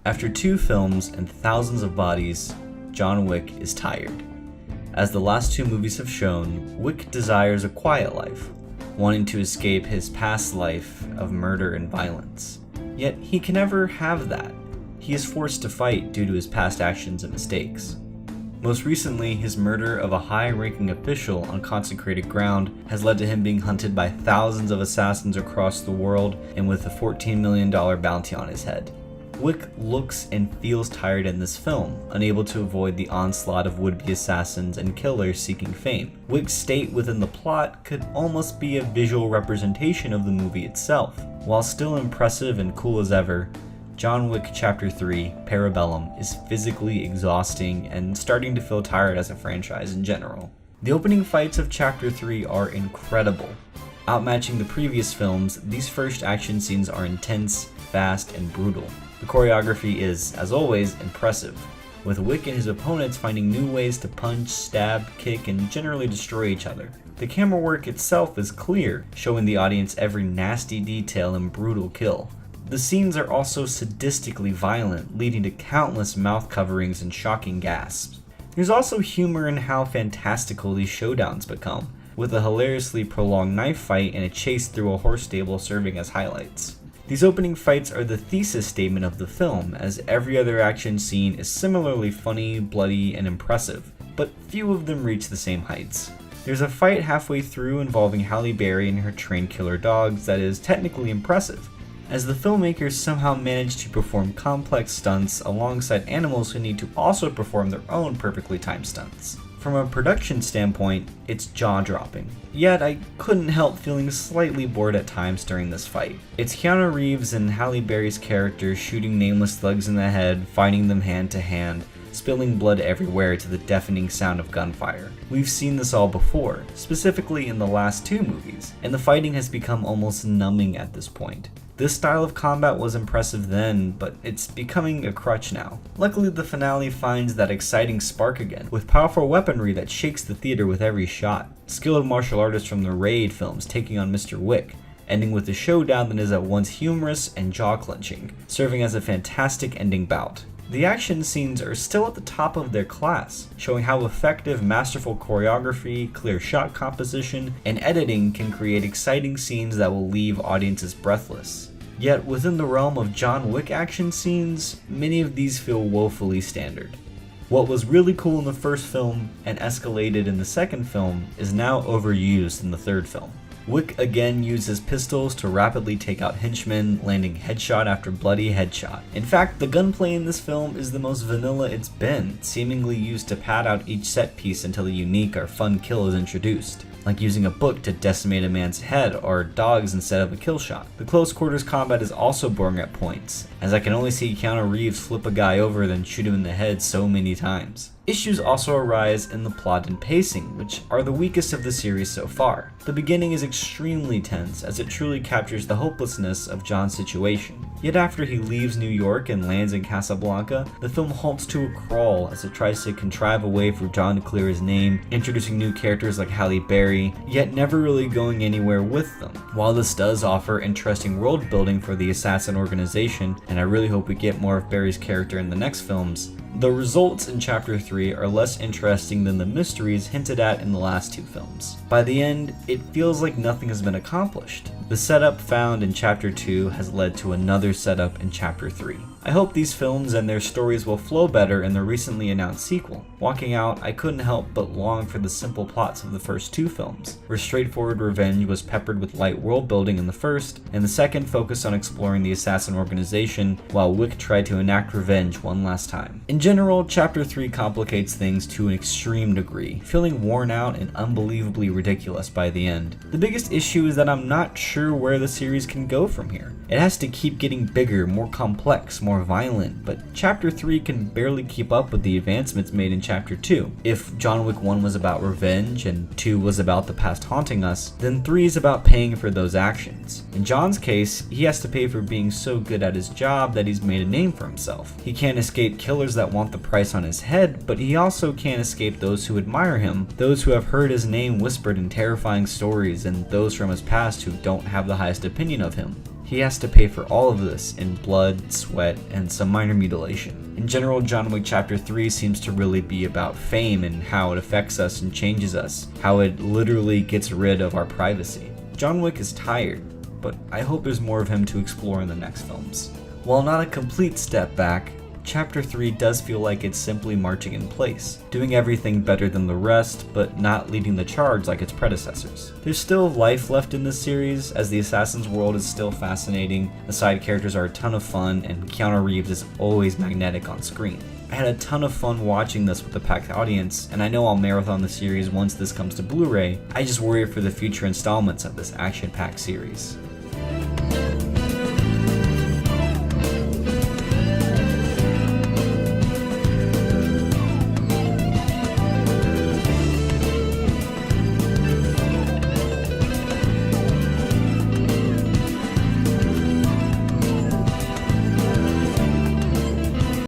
After 2 films and thousands of bodies, John Wick is tired. As the last 2 movies have shown, Wick desires a quiet life, wanting to escape his past life of murder and violence. Yet he can never have that. He is forced to fight due to his past actions and mistakes. Most recently, his murder of a high-ranking official on consecrated ground has led to him being hunted by thousands of assassins across the world and with a $14 million bounty on his head. Wick looks and feels tired in this film, unable to avoid the onslaught of would-be assassins and killers seeking fame. Wick's state within the plot could almost be a visual representation of the movie itself. While still impressive and cool as ever, John Wick Chapter 3, Parabellum, is physically exhausting and starting to feel tired as a franchise in general. The opening fights of Chapter 3 are incredible. Outmatching the previous films, these first action scenes are intense, fast, and brutal. The choreography is, as always, impressive, with Wick and his opponents finding new ways to punch, stab, kick, and generally destroy each other. The camera work itself is clear, showing the audience every nasty detail and brutal kill. The scenes are also sadistically violent, leading to countless mouth coverings and shocking gasps. There's also humor in how fantastical these showdowns become, with a hilariously prolonged knife fight and a chase through a horse stable serving as highlights. These opening fights are the thesis statement of the film, as every other action scene is similarly funny, bloody, and impressive, but few of them reach the same heights. There's a fight halfway through involving Halle Berry and her trained killer dogs that is technically impressive, as the filmmakers somehow manage to perform complex stunts alongside animals who need to also perform their own perfectly timed stunts. From a production standpoint, it's jaw-dropping. Yet I couldn't help feeling slightly bored at times during this fight. It's Keanu Reeves and Halle Berry's character shooting nameless thugs in the head, fighting them hand to hand, spilling blood everywhere to the deafening sound of gunfire. We've seen this all before, specifically in the last 2 movies, and the fighting has become almost numbing at this point. This style of combat was impressive then, but it's becoming a crutch now. Luckily, the finale finds that exciting spark again, with powerful weaponry that shakes the theater with every shot. Skilled martial artists from the Raid films taking on Mr. Wick, ending with a showdown that is at once humorous and jaw-clenching, serving as a fantastic ending bout. The action scenes are still at the top of their class, showing how effective masterful choreography, clear shot composition, and editing can create exciting scenes that will leave audiences breathless. Yet within the realm of John Wick action scenes, many of these feel woefully standard. What was really cool in the first film and escalated in the second film is now overused in the third film. Wick again uses pistols to rapidly take out henchmen, landing headshot after bloody headshot. In fact, the gunplay in this film is the most vanilla it's been, seemingly used to pad out each set piece until a unique or fun kill is introduced, like using a book to decimate a man's head or dogs instead of a kill shot. The close quarters combat is also boring at points, as I can only see Keanu Reeves flip a guy over then shoot him in the head so many times. Issues also arise in the plot and pacing, which are the weakest of the series so far. The beginning is extremely tense, as it truly captures the hopelessness of John's situation. Yet after he leaves New York and lands in Casablanca, the film halts to a crawl as it tries to contrive a way for John to clear his name, introducing new characters like Halle Berry, yet never really going anywhere with them. While this does offer interesting world building for the assassin organization, and I really hope we get more of Berry's character in the next films, the results in Chapter 3 are less interesting than the mysteries hinted at in the last 2 films. By the end, it feels like nothing has been accomplished. The setup found in Chapter 2 has led to another setup in Chapter 3. I hope these films and their stories will flow better in the recently announced sequel. Walking out, I couldn't help but long for the simple plots of the first 2 films, where straightforward revenge was peppered with light world building in the first, and the second focused on exploring the assassin organization, while Wick tried to enact revenge one last time. In general, Chapter 3 complicates things to an extreme degree, feeling worn out and unbelievably ridiculous by the end. The biggest issue is that I'm not sure where the series can go from here. It has to keep getting bigger, more complex, more violent, but Chapter 3 can barely keep up with the advancements made in Chapter 2. If John Wick 1 was about revenge and 2 was about the past haunting us, then 3 is about paying for those actions. In John's case, he has to pay for being so good at his job that he's made a name for himself. He can't escape killers that want the price on his head, but he also can't escape those who admire him, those who have heard his name whispered in terrifying stories, and those from his past who don't have the highest opinion of him. He has to pay for all of this in blood, sweat, and some minor mutilation. In general, John Wick Chapter 3 seems to really be about fame and how it affects us and changes us, how it literally gets rid of our privacy. John Wick is tired, but I hope there's more of him to explore in the next films. While not a complete step back, Chapter 3 does feel like it's simply marching in place, doing everything better than the rest, but not leading the charge like its predecessors. There's still life left in this series, as the Assassin's world is still fascinating, the side characters are a ton of fun, and Keanu Reeves is always magnetic on screen. I had a ton of fun watching this with a packed audience, and I know I'll marathon the series once this comes to Blu-ray. I just worry for the future installments of this action-packed series.